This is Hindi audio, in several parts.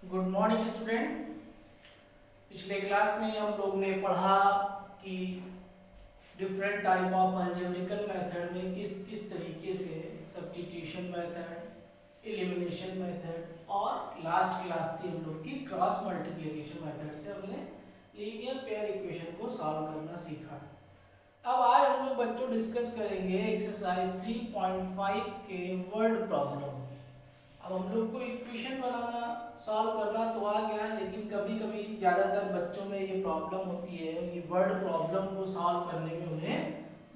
Good morning student. पिछले क्लास में हम लोग ने पढ़ा कि डिफरेंट टाइप ऑफ अलजेब्रिकल मेथड में किस किस तरीके से सब्स्टिट्यूशन मेथड, एलिमिनेशन मेथड और लास्ट क्लास थी हम लोग की क्रॉस मल्टीप्लिकेशन मेथड से हमने लीनियर पेयर इक्वेशन को सॉल्व करना सीखा। अब आज हम लोग बच्चों डिस्कस करेंगे एक्सरसाइज 3.5 के वर्ड प्रॉब्लम। अब हम लोग को इक्वेशन बनाना सॉल्व करना तो आ गया, लेकिन कभी कभी ज़्यादातर बच्चों में ये प्रॉब्लम होती है, ये वर्ड प्रॉब्लम को सॉल्व करने में उन्हें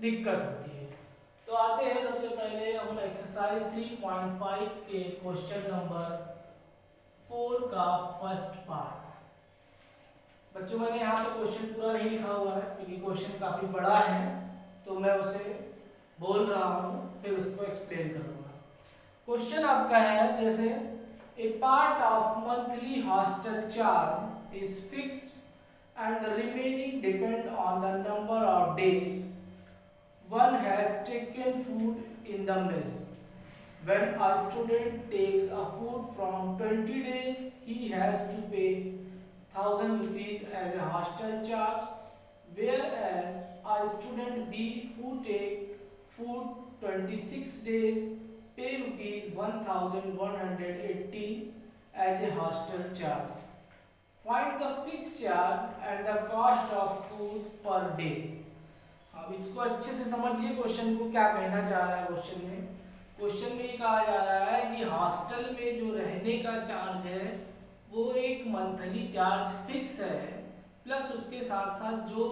दिक्कत होती है। तो आते हैं सबसे पहले हम एक्सरसाइज 3.5 के क्वेश्चन नंबर 4 का फर्स्ट पार्ट। बच्चों मैंने यहाँ पे क्वेश्चन पूरा नहीं लिखा हुआ है क्योंकि क्वेश्चन काफ़ी बड़ा है, तो मैं उसे बोल रहा हूँ फिर उसको एक्सप्लेन करूँगा। क्वेश्चन आपका है जैसे a part of monthly hostel charge is fixed and remaining depend on the number of days one has taken food in the mess. When a student takes a food from 20 days, he has to pay 1000 rupees as a hostel charge, whereas a student B who take food 26 days pay rupees 1180 as a hostel charge. Find the fixed charge and the cost of food per day. अब इसको अच्छे से समझिए, क्वेश्चन को क्या कहना चाह रहा है। क्वेश्चन में ये कहा जा रहा है कि हॉस्टल में जो रहने का चार्ज है वो एक मंथली चार्ज फिक्स है, प्लस उसके साथ साथ जो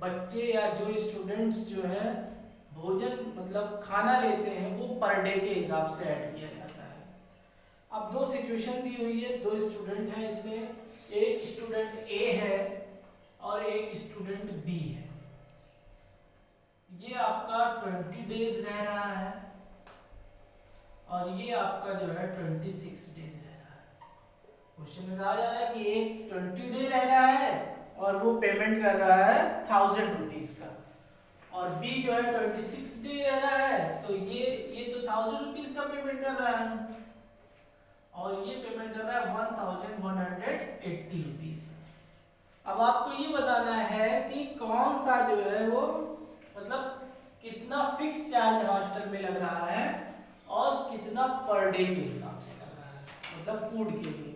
बच्चे या जो स्टूडेंट्स जो है भोजन मतलब खाना लेते हैं वो पर डे के हिसाब से ऐड किया जाता है। अब दो सिचुएशन दी हुई है, दो स्टूडेंट हैं इसमें, एक स्टूडेंट ए है और एक स्टूडेंट बी है। ये आपका 20 डेज रह रहा है और ये आपका जो है 26 डेज रह रहा है। क्वेश्चन में कहा जा रहा है कि एक 20 डे रह रहा है और वो पेमेंट कर रहा है 1000 रुपीज का, और बी जो है 26 डे रह रहा है तो ये तो 1000 रुपीज का पेमेंट कर रहा है और ये पेमेंट कर रहा है 1180 रुपीज। अब आपको ये बताना है कि कौन सा जो है वो मतलब कितना फिक्स चार्ज हॉस्टल में लग रहा है और कितना पर डे के हिसाब से लग रहा है, मतलब फूड के लिए।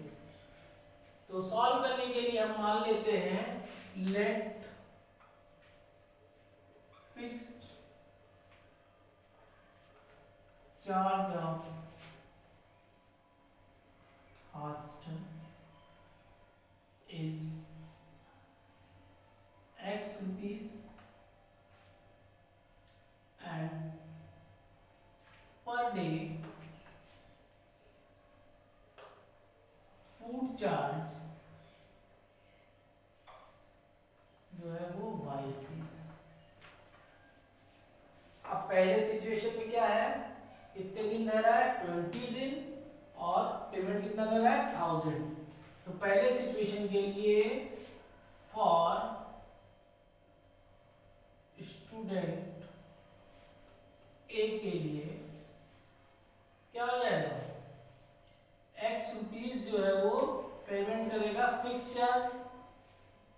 तो सॉल्व करने के लिए हम मान लेते हैं let fixed charge of hostel is x rupees and per day food charge जो है वो y रुपीज है। अब पहले सिचुएशन में क्या है, कितने दिन रह रहा है 20 दिन और पेमेंट कितना कर रहा है 1000। तो पहले सिचुएशन के लिए फॉर स्टूडेंट ए के लिए क्या हो जाएगा, x रुपीज जो है वो पेमेंट करेगा fix charge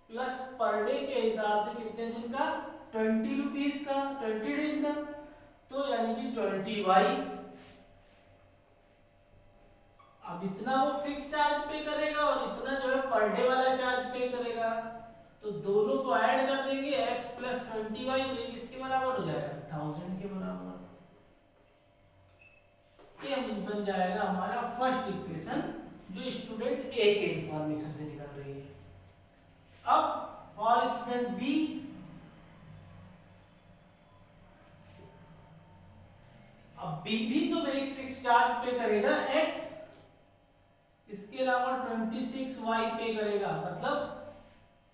plus per day के हिसाब से कितने दिन का 20 रुपीज का, 20 दिन का, तो यानी कि 20y। अब इतना वो फिक्स चार्ज पे करेगा और इतना जो है पर डे वाला चार्ज पे करेगा, तो दोनों को ऐड कर देंगे x प्लस 20y, तो ये किसके बराबर हो जाएगा 1000 के बराबर। ये बन जाएगा हमारा फर्स्ट इक्वेशन जो स्टूडेंट ए के इंफॉर्मेशन से निकल रही है। अब फॉर स्टूडेंट बी, अब बी भी तो एक फिक्स चार्ज पे करेगा x, इसके अलावा 26y पे करेगा, मतलब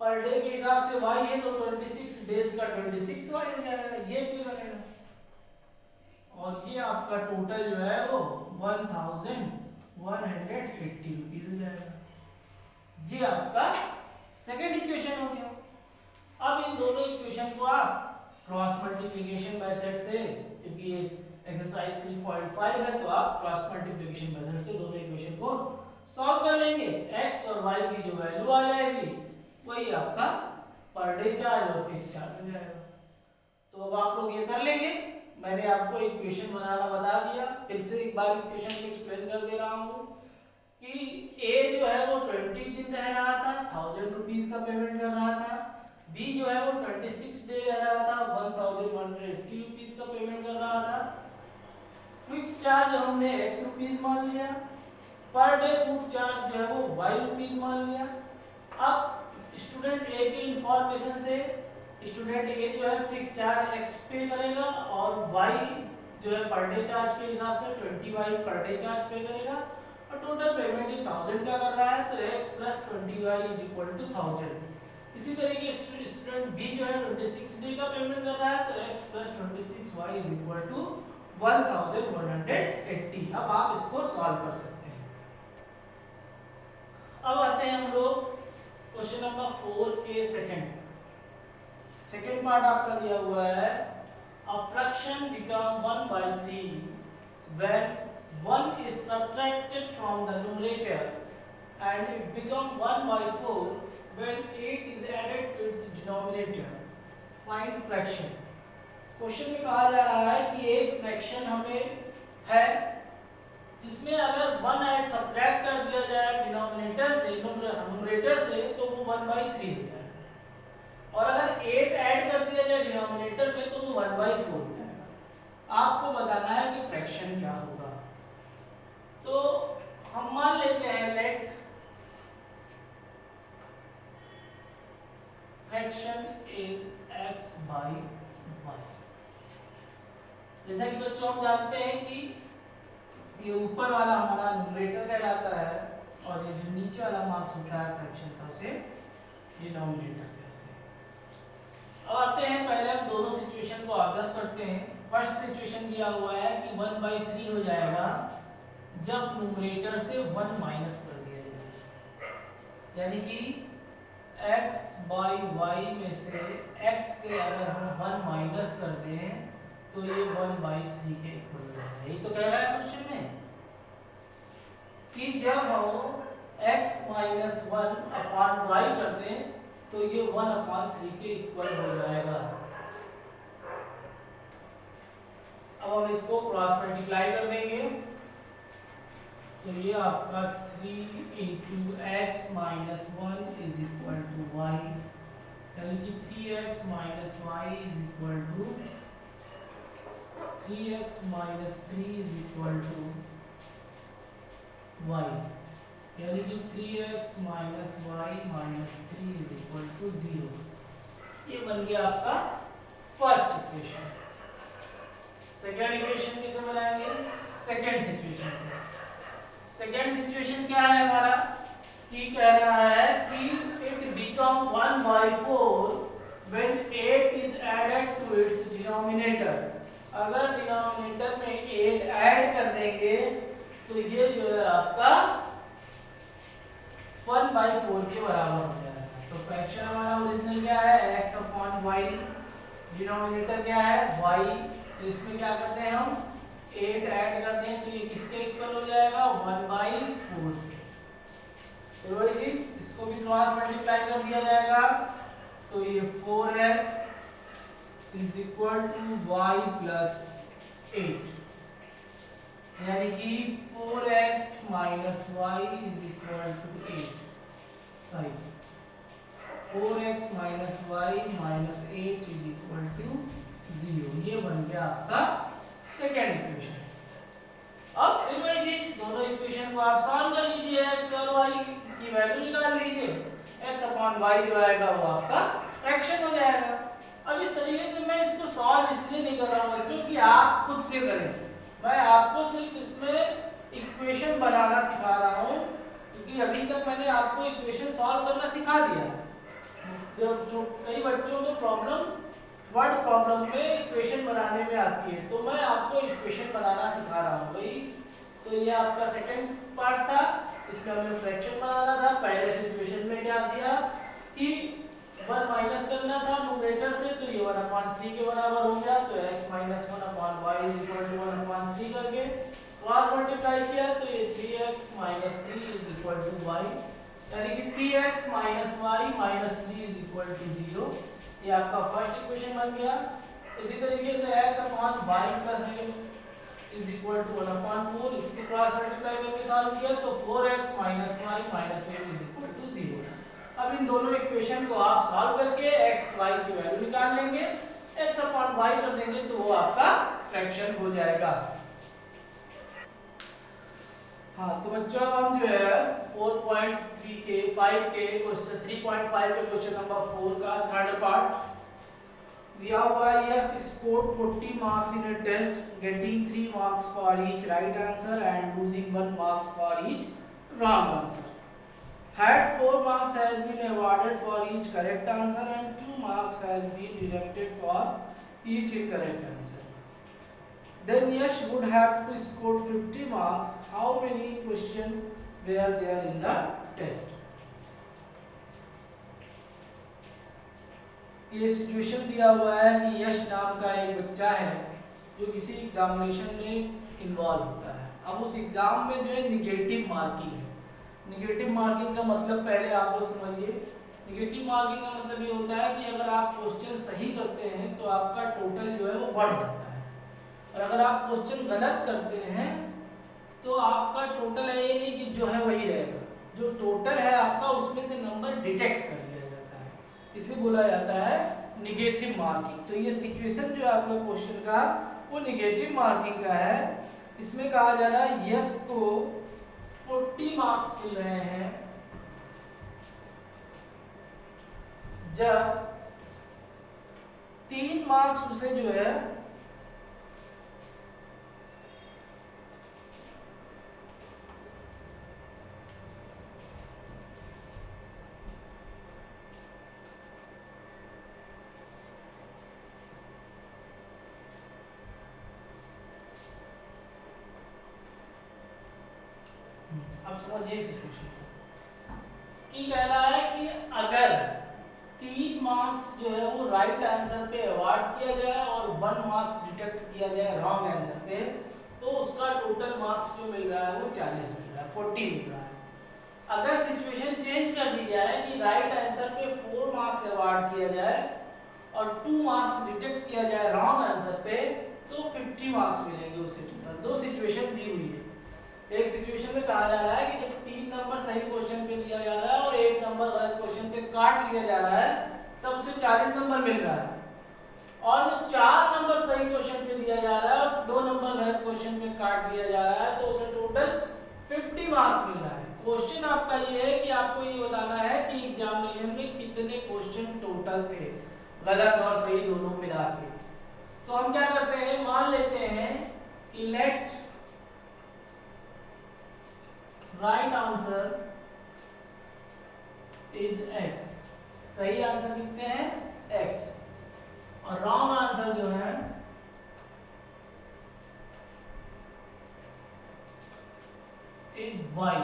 पर डे के हिसाब से y है तो 26 डेज का 26y हो जाएगा, ये पे करेगा और ये आपका टोटल जो है वो 1180 रुपीज हो जाएगा। ये आपका सेकंड इक्वेशन हो गया। अब इन दोनों इक्वेशन को आप क्रॉस मल्टीप्लिकेशन मेथड से, क्योंकि ये एक्सरसाइज 3.5 है तो आप क्रॉस मल्टीप्लिकेशन मेथड से दोनों इक्वेशन को सॉल्व कर लेंगे, x और y की जो वैल्यू आ जाएगी वही आपका पर डे चार्ज और फिक्स चार्ज हो जाएगा। तो अब आप लोग ये कर लेंगे, मैंने आपको इक्वेशन बनाना बता दिया, फिर से एक बार इक्वेशन को एक्सप्लेन कर दे रहा हूँ कि A जो है वो 20 दिन रह रहा था, 1000 रुपीज का पेमेंट कर रहा था। B जो है वो 26 डे रह रहा था, 1180 रुपीज का पेमेंट कर रहा था। फिक्स चार्ज हमने x रुपीज मान लिया, पर डे फूड चार्ज जो है वो y रुपीज मान लिया। अब स्टूडेंट A के इंफॉर्मेशन से स्टूडेंट A जो है फिक्स चार्ज x पे करेगा और y जो है पर डे चार्ज के हिसाब से 20y पर डे चार्ज पे करेगा और टोटल पेमेंट 1000 का कर रहा है, तो x + 20y = 1000। इसी तरीके से स्टूडेंट B जो है 26 डे का पेमेंट कर रहा है, तो x + 26y = 1180। अब आप इसको सॉल्व कर सकते हैं। अब आते हैं हम लोग क्वेश्चन नंबर 4 के सेकंड पार्ट आपका दिया हुआ है, a fraction become 1/3 when 1 is subtracted from the numerator and it become 1/4 when 8 is added to its denominator. Find fraction. Question में कहा जा रहा है कि एक फ्रैक्शन हमें है जिसमें अगर 1 ऐड सब्ट्रैक्ट कर दिया जाए डिनोमिनेटर से न्यूमरेटर से तो वो 1/3 हो जाएगा, और अगर 8 ऐड कर दिया जाए डिनोमिनेटर में तो वो 1/4 हो जाएगा। आपको बताना है कि फ्रैक्शन क्या होगा। तो हम मान लेते हैं लेट फ्रैक्शन इज x/y। जैसा कि बच्चों हम जानते हैं कि ये ऊपर वाला हमारा न्यूमरेटर कहलाता है और ये जो नीचे वाला मार्क्स होता है फ्रैक्शन का उसे डिनोमिनेटर कहते हैं। अब आते हैं, पहले हम दोनों सिचुएशन को ऑब्जर्व करते हैं। फर्स्ट सिचुएशन दिया हुआ है कि 1/3 हो जाएगा जब न्यूमरेटर से 1 माइनस कर दिया जाए, यानी कि x/y में से x से अगर हम 1 माइनस कर दें तो ये 1/3 के इक्वल हो जाएगा। यही तो कह रहा है क्वेश्चन में कि जब हम x - 1/y कर दें तो ये 1/3 के इक्वल हो जाएगा। अब हम इसको क्रॉस मल्टीप्लाई कर देंगे तो ये आपका 3 × x - 1 = y, यानी कि 3x - y = 3x - 3 = y, यानी कि 3x - y - 3 = 0। ये बन गया आपका फर्स्ट इक्वेशन। सेकेंड इक्वेशन कैसे बनाएंगे? सेकेंड सिचुएशन क्या है हमारा कि कह रहा है कि it become 1/4 when 8 is added to its denominator। अगर डिनोमिनेटर में 8 ऐड कर देंगे तो ये जो है आपका 1/4 के बराबर हो जाएगा। तो फ्रैक्शन हमारा ओरिजिनल क्या है? x/y, डिनोमिनेटर क्या है? y। तो इसमें क्या करते हैं हम 8 ऐड करते हैं तो ये किसके इक्वल हो जाएगा? 1/4। तो वही चीज इसको भी क्रॉस मल्टीप्लाई कर दिया जाएगा तो ये 4x = y + 8, यानी कि 4x - y = 8, sorry 4x - y - 8 = 0। ये बन गया आपका सेकेंड इक्वेशन। अब फिर वही चीज दोनों इक्वेशन को आप सॉल्व कर लीजिए, x और y की वैल्यू निकाल लीजिए, x/y जो आएगा वो आपका फ्रैक्शन हो जाएगा। अब इस तरीके से मैं इसको सॉल्व इसलिए नहीं कर रहा हूँ बच्चों कि आप खुद से करें, मैं आपको सिर्फ इसमें इक्वेशन बनाना सिखा रहा हूँ, क्योंकि अभी तक मैंने आपको इक्वेशन सॉल्व करना सिखा दिया। जो कई बच्चों को वर्ड प्रॉब्लम में इक्वेशन बनाने में आती है, तो मैं आपको इक्वेशन बनाना सिखा रहा हूँ भाई। तो ये आपका सेकंड पार्ट था, इसमें हमें फ्रैक्शन बनाना था। पहले सिचुएशन में क्या दिया कि 1 माइनस करना था न्यूमरेटर से, तो ये 1/3 के बराबर हो गया। तो x - 1/y = 1/3 करके क्रॉस मल्टीप्लाई किया तो ये 3x minus 3 is equal to y, यानी कि 3x minus Y minus 3 is equal to 0। ये आपका फर्स्ट इक्वेशन बन गया। इसी तरीके से x upon y plus a is equal to 1/4, इसको क्रॉस मल्टीप्लाई करके सॉल्व किया तो 4x minus y minus 8 is equal to 0। अब इन दोनों इक्वेशन को आप सॉल्व करके x y की वैल्यू निकाल लेंगे, x अपॉन y कर देंगे तो वो आपका फ्रैक्शन हो जाएगा। हाँ तो बच्चों अब हम जो है 4.3 के 5 के क्वेश्चन 3.5 के क्वेश्चन नंबर 4 का थर्ड पार्ट दिया हुआ है। Yes scored 40 marks in a test, getting 3 marks for each right answer and losing 1 marks for each wrong answer. Had 4 marks has been awarded for each correct answer and 2 marks has been deducted for each incorrect answer. Then Yash would have to score 50 marks. How many questions were there in the test? ये सिचुएशन दिया हुआ है कि यश नाम का एक बच्चा है जो किसी एग्जामिनेशन में इन्वॉल्व होता है। अब उस एग्जाम में जो है निगेटिव मार्किंग है। निगेटिव मार्किंग का मतलब पहले आप लोग समझिए। निगेटिव मार्किंग का मतलब ये होता है कि अगर आप क्वेश्चन सही करते हैं तो आपका टोटल जो है वो बढ़ जाता है, और अगर आप क्वेश्चन गलत करते हैं तो आपका टोटल है ये नहीं कि जो है वही रहेगा, जो टोटल है आपका उसमें से नंबर डिटेक्ट कर लिया जाता है, इसे बोला जाता है निगेटिव मार्किंग। तो ये सिचुएशन जो है आपका क्वेश्चन का वो निगेटिव मार्किंग का है। इसमें कहा जा रहा है यस को 40 मार्क्स मिल रहे हैं जब 3 मार्क्स उसे जो है अब समझिए सिचुएशन की कह रहा है कि अगर 3 मार्क्स जो है वो राइट आंसर पे अवार्ड किया जाए और 1 मार्क्स डिडक्ट किया जाए रॉन्ग आंसर पे, तो उसका टोटल मार्क्स जो मिल रहा है वो 40 मिल रहा है, 40 मिल रहा है। अगर सिचुएशन चेंज कर दी जाए कि राइट आंसर पे 4 मार्क्स अवार्ड किया जाए और 2 मार्क्स डिडक्ट किया जाए रॉन्ग आंसर पे, तो 50 मार्क्स मिलेंगे उससे टोटल। दो सिचुएशन दी हुई है। एक सिचुएशन में कहा जा रहा है कि जब 3 नंबर सही क्वेश्चन पे दिया जा रहा है और 1 नंबर गलत क्वेश्चन पे काट लिया जा रहा है, तब उसे 40 नंबर मिल रहा है। और जब 4 नंबर सही क्वेश्चन पे दिया जा रहा है और 2 नंबर गलत क्वेश्चन पे काट लिया जा रहा है, तो उसे टोटल 50 मार्क्स मिल रहा है। क्वेश्चन आपका ये है कि आपको ये बताना है कि एग्जामिनेशन में कितने क्वेश्चन टोटल थे, गलत और सही दोनों मिला के। तो हम क्या करते हैं, मान लेते हैं कि let right answer is x, सही आंसर कितने हैं x, और रॉन्ग आंसर जो है इज y।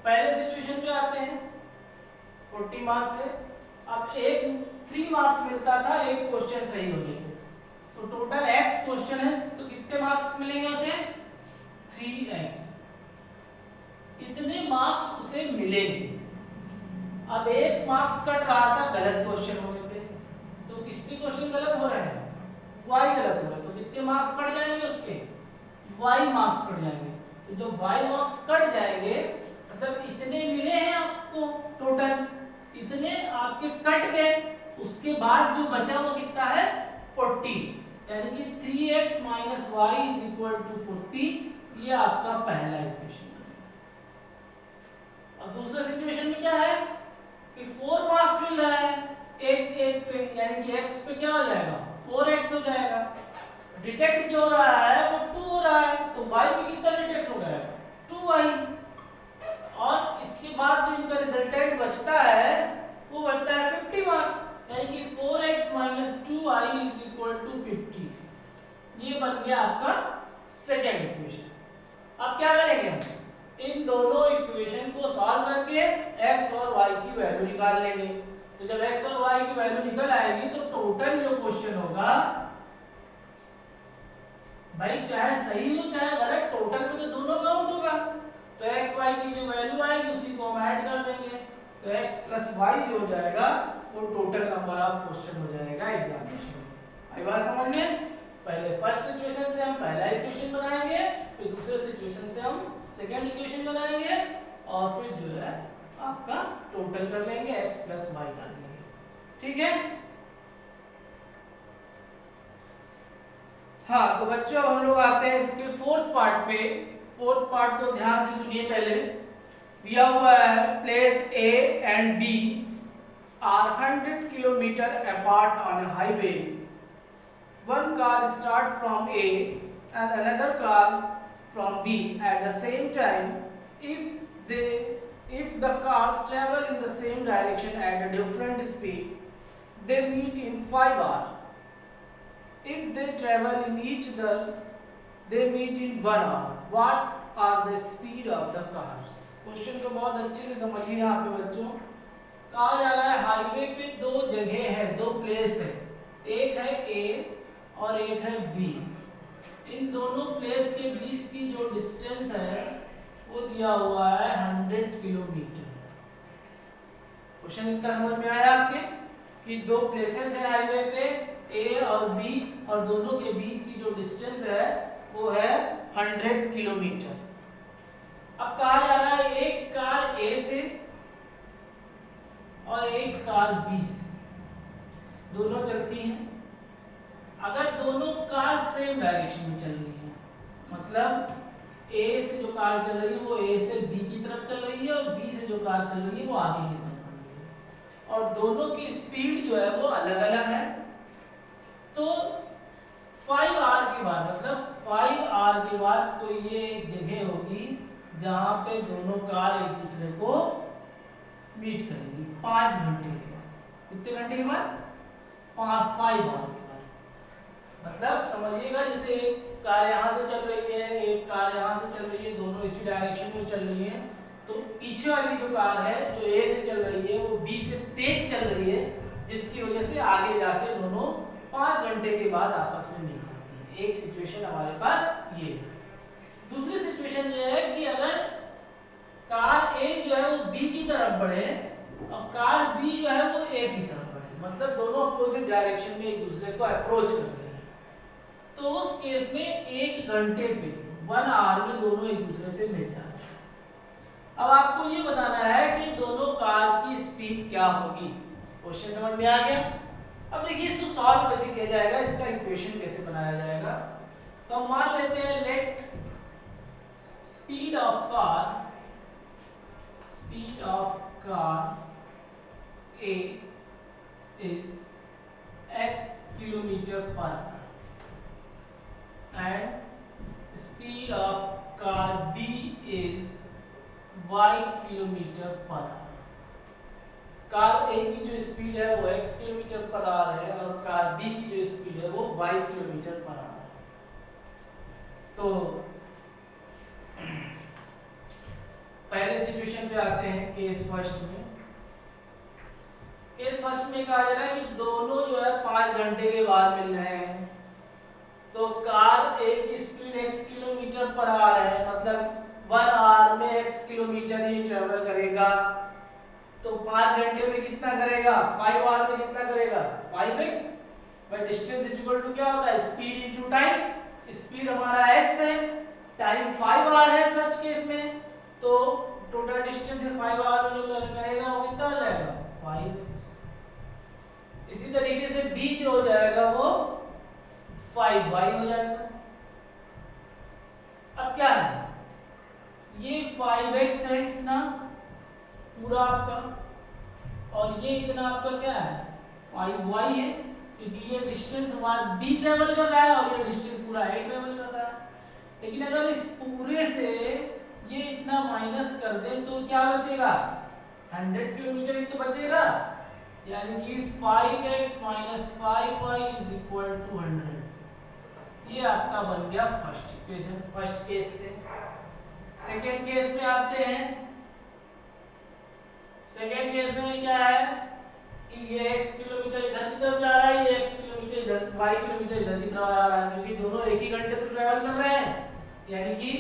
पहले सिचुएशन पे आते हैं 40 मार्क्स है। अब 3 मार्क्स मिलता था एक क्वेश्चन सही होने पे, तो टोटल x क्वेश्चन है तो कितने मार्क्स मिलेंगे उसे 3x, इतने मार्क्स उसे मिलेंगे। अब 1 मार्क्स कट रहा था गलत क्वेश्चन होने पे, तो किससे क्वेश्चन गलत हो रहे हैं y गलत हो रहा है, तो कितने मार्क्स कट जाएंगे उसके y मार्क्स कट जाएंगे। तो जब y मार्क्स कट जाएंगे मतलब इतने मिले हैं आपको टोटल, इतने आपके कट गए, उसके बाद जो बचा वो कितना है 40, यानी कि 3x minus Y is equal to 40। ये आपका पहला इक्वेशन। अब दूसरा सिचुएशन में क्या है कि 4 मार्क्स मिल रहा है एक पे, यानी कि x पे क्या हो जाएगा 4x हो जाएगा। डिटेक्ट जो हो रहा है वो 2 हो रहा है, तो y पे कितना डिटेक्ट हो जाएगा 2y। और इसके बाद जो इनका रिजल्टेंट बचता है वो बचता है 50 मार्क्स, यानी कि 4x minus 2y is equal to 50। ये बन गया आपका सेकेंड इक्वेशन। अब क्या करेंगे हम, इन दोनों इक्वेशन को सॉल्व करके x और y की वैल्यू निकाल लेंगे। तो जब x और y की वैल्यू निकल आएगी तो टोटल जो क्वेश्चन होगा भाई चाहे सही हो चाहे गलत, टोटल में तो दोनों काउंट होगा। तो एक्स वाई की जो वैल्यू आएगी उसी को हम ऐड कर देंगे, तो एक्स प्लस वाई जो हो जाएगा वो टोटल नंबर ऑफ क्वेश्चन हो जाएगा एग्जामिनेशन में। आई बात समझ में? पहले फर्स्ट सिचुएशन से हम पहला इक्वेशन बनाएंगे, फिर दूसरे सिचुएशन से हम सेकंड इक्वेशन बनाएंगे, और फिर जो है आपका टोटल कर लेंगे, एक्स प्लस वाई कर लेंगे। ठीक है? हाँ, तो बच्चों अब हम लोग आते हैं इसके फोर्थ पार्ट पे। फोर्थ पार्ट को ध्यान से सुनिए। पहले दिया हुआ है place A and B are 100 kilometre apart on a highway. One car start from A and another car from B at the same time. If the cars travel in the same direction at a different speed, they meet in 5 hours. If they travel in each other, they meet in 1 hour. What are the speed of the cars? Question को बहुत अच्छे से समझिए यहाँ पे बच्चों। कहा जा रहा है हाईवे पे दो जगह है, दो प्लेस है, एक है ए और एक है बी। इन दोनों प्लेस के बीच की जो डिस्टेंस है वो दिया हुआ है 100 किलोमीटर। क्वेश्चन इतना समझ में आया आपके कि दो प्लेसेस है हाईवे पे ए और बी, और दोनों के बीच की जो डिस्टेंस है वो है 100 किलोमीटर। अब कहा जा रहा है एक कार ए से और एक कार बी से दोनों चलती हैं। अगर दोनों कार सेम डायरेक्शन में चल रही है, मतलब ए से जो कार चल रही है वो ए से बी की तरफ चल रही है, और बी से जो कार चल रही है वो आगे की तरफ चल रही है, और दोनों की स्पीड जो है वो अलग अलग है, तो 5 आवर के बाद, मतलब 5 आवर के बाद कोई ये एक जगह होगी जहां पे दोनों कार एक दूसरे को मीट करेंगी 5 घंटे के बाद। कितने घंटे के बाद? 5 आवर के बाद। मतलब समझिएगा जैसे एक कार यहाँ से चल रही है, एक कार यहाँ से चल रही है, दोनों इसी डायरेक्शन में चल रही है, तो पीछे वाली जो कार है जो ए से चल रही है वो बी से तेज चल रही है, जिसकी वजह से आगे जाके दोनों 5 घंटे के बाद आपस में मीट करती है। एक सिचुएशन हमारे पास ये है। दूसरी सिचुएशन ये है कि अगर कार ए जो है वो बी की तरफ बढ़े और कार बी जो है वो ए की तरफ बढ़े, मतलब दोनों अपोजिट डायरेक्शन में एक दूसरे को अप्रोच कर रहे हैं, तो उस केस में 1 घंटे पे 1 आवर में दोनों एक दूसरे से मिल जाते हैं। अब आपको ये बताना है कि दोनों कार की स्पीड क्या होगी। क्वेश्चन समझ में आ गया? अब देखिए इसको सॉल्व कैसे किया जाएगा, इसका इक्वेशन कैसे बनाया जाएगा। तो हम मान लेते हैं let speed of car A is x kilometer per hour and speed of car B is y kilometer per hour। Car A की जो स्पीड है वो x किलोमीटर पर आवर है और कार B की जो स्पीड है वो y किलोमीटर पर आवर है। तो पहले सिचुएशन पे आते हैं केस फर्स्ट में। केस फर्स्ट में कहा जा रहा है कि दोनों जो है 5 घंटे के बाद मिल रहे हैं, तो कार ए की speed x kilometre per hour है, मतलब 1 आवर में x किलोमीटर ये ट्रेवल करेगा, तो 5 घंटे में कितना करेगा? 5 आवर में कितना करेगा? 5x। भाई डिस्टेंस इज इक्वल टू क्या होता है? Speed into time. स्पीड हमारा x है, टाइम 5 आवर है फर्स्ट केस में, तो टोटल डिस्टेंस 5 आवर में जो करेगा वो कितना हो जाएगा? 5x। इसी तरीके से b जो हो जाएगा वो 5y हो जाएगा। अब क्या है, ये 5x है इतना पूरा आपका, और ये इतना आपका क्या है? 5y है, क्योंकि ये डिस्टेंस हमारा b ट्रेवल कर रहा है और ये डिस्टेंस पूरा a ट्रेवल कर रहा है। लेकिन अगर इस पूरे से ये इतना माइनस कर दें तो क्या बचेगा? 100 किलोमीटर ही तो बचेगा, यानी कि 5x minus 5y is equal to 100। ये आपका बन गया फर्स्ट इक्वेशन, फर्स्ट केस से। सेकेंड केस में आते हैं। सेकेंड केस में क्या है कि ये x किलोमीटर इधर की तरफ जा रहा है, ये x किलोमीटर इधर y किलोमीटर इधर की तरफ आ रहा है, क्योंकि दोनों एक ही घंटे तो ट्रेवल कर रहे हैं, यानी कि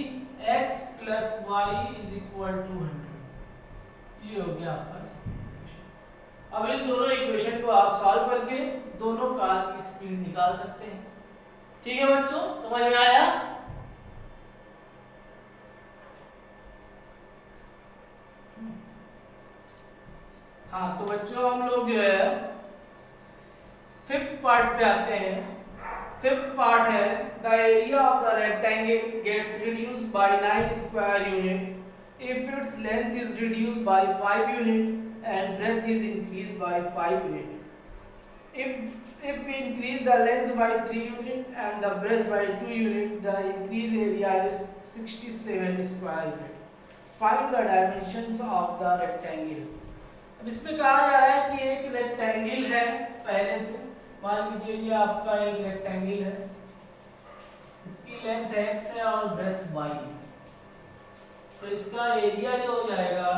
x + y = 100। ये हो गया आपका सेकंड इक्वेशन। अब इन दोनों इक्वेशन को आप सॉल्व करके दोनों कार की स्पीड निकाल सकते हैं। ठीक है बच्चों, समझ में आया? हाँ, तो बच्चों हम लोग जो है 5th पार्ट पे आते हैं। 5th पार्ट है the area of the rectangle gets reduced by 9 square unit if its length is reduced by 5 unit and breadth is increased by 5 unit. If we increase the length by 3 unit and the breadth by 2 unit, the increased area is 67 square unit. Find the dimensions of the rectangle. अब इसमें कहा जा रहा है कि एक रेक्टेंगल है, पहले से मान लीजिए ये आपका एक रेक्टेंगल है, इसकी लेंथ x है और ब्रेथ y है, तो इसका एरिया जो हो जाएगा,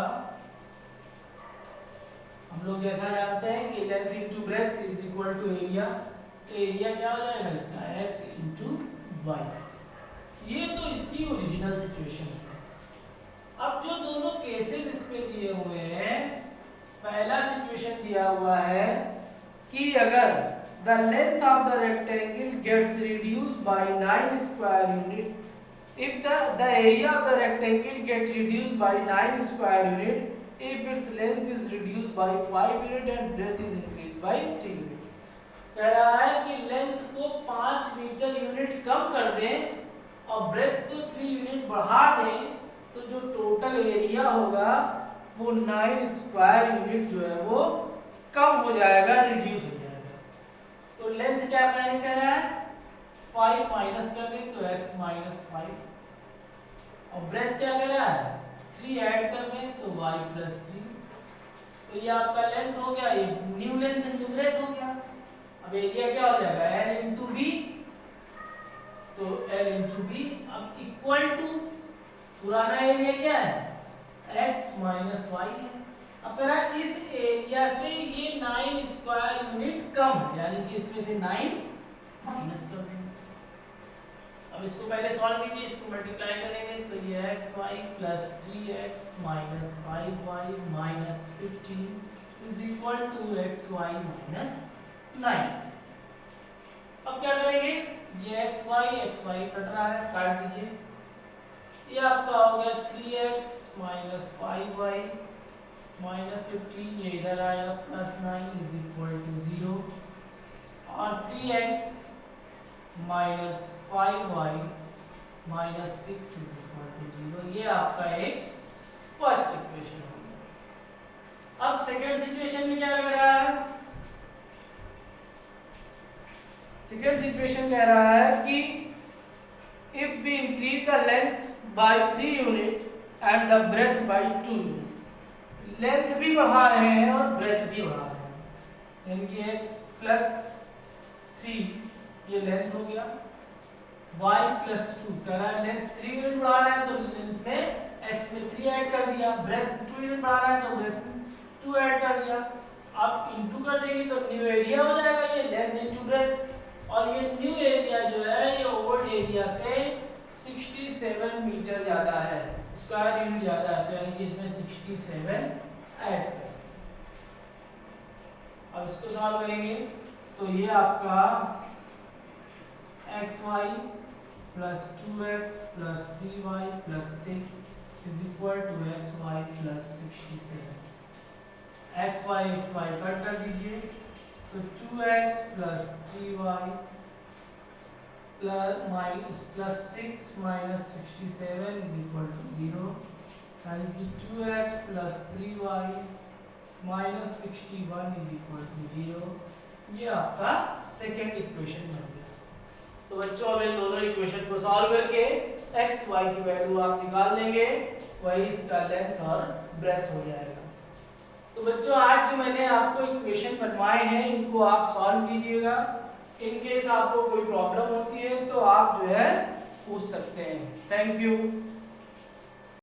हम लोग जैसा जानते हैं कि length into breadth is equal to area, तो एरिया क्या हो जाएगा इसका x इंटू वाई। ये तो इसकी ओरिजिनल सिचुएशन है। अब जो दोनों केसेस इस पे दिए हुए हैं, पहला सिचुएशन दिया हुआ है कि अगर the length of the rectangle gets reduced by 9 square unit, if the area of the rectangle gets reduced by 9 square unit if its length is reduced by 5 unit and breadth is increased by 3 unit। कह रहा है कि लेंथ को 5 मीटर यूनिट कम कर दें और ब्रेथ को 3 यूनिट बढ़ा दें, तो जो टोटल एरिया होगा वो 9 स्क्वायर यूनिट जो है वो कम हो जाएगा, रिड्यूस हो जाएगा। तो लेंथ क्या मैंने कह रहा है 5 माइनस कर दें तो x माइनस 5, और ब्रेथ क्या कह रहा है 3 ऐड कर दें तो y प्लस 3। तो ये आपका लेंथ हो गया, ये न्यू लेंथ न्यू ब्रेथ हो गया। अब एरिया क्या हो जाएगा l इंटू बी, तो l इंटू बी अब इक्वल टू पुराना एरिया क्या है x माइनस वाई है। अब कह रहा है इस एरिया से ये 9 स्क्वायर यूनिट कम है, यानी कि इसमें से 9 माइनस कर देंगे। अब इसको पहले सॉल्व कीजिए, इसको मल्टीप्लाई करेंगे तो ये xy plus 3x minus 5y minus 15 is equal to xy minus 9। अब क्या करेंगे, ये xy कट रहा है, काट दीजिए। ये आपका हो गया 3x माइनस 5y माइनस 15, ये इधर आया प्लस 9 इज इक्वल टू 0, और 3x minus 5y minus 6 is equal to 0। ये आपका एक फर्स्ट इक्वेशन हो गया। अब सेकेंड सिचुएशन में क्या कह रहा है, सेकेंड सिचुएशन कह रहा है कि if we increase the length by 3 unit and the breadth by 2 unit, length भी बढ़ा रहे हैं और ब्रेथ भी बढ़ा रहे हैं, यानी कि x प्लस 3 ये लेंथ हो गया, y प्लस 2 कह रहा है लेंथ 3 यूनिट बढ़ा रहा है तो लेंथ में x में 3 ऐड कर दिया, ब्रेथ 2 यूनिट बढ़ा रहा है तो ब्रेथ 2 ऐड कर दिया। अब इनटू कर देंगे तो न्यू एरिया हो जाएगा, ये लेंथ इनटू ब्रेथ, और ये न्यू एरिया जो है ये ओल्ड एरिया से 67 मीटर ज्यादा है, स्क्वायर यूनिट ज्यादा है, तो यानी कि इसमें 67 ऐड कर। अब इसको सॉल्व करेंगे तो ये आपका xy plus 2x plus 3y plus 6 is equal to xy plus 67। xy cut कर दीजिए तो 2x plus 3y plus 6 minus 67 is equal to 0, यानी कि 2x plus 3y minus 61 is equal to 0। ये आपका सेकेंड इक्वेशन बन गया। तो बच्चों अब इन दोनों इक्वेशन को सॉल्व करके x y की वैल्यू आप निकाल लेंगे, वही इसका लेंथ और ब्रेथ हो जाएगा। तो बच्चों आज जो मैंने आपको इक्वेशन बनवाए हैं इनको आप सॉल्व कीजिएगा। इन केस आपको कोई प्रॉब्लम होती है तो आप जो है पूछ सकते हैं। Thank you.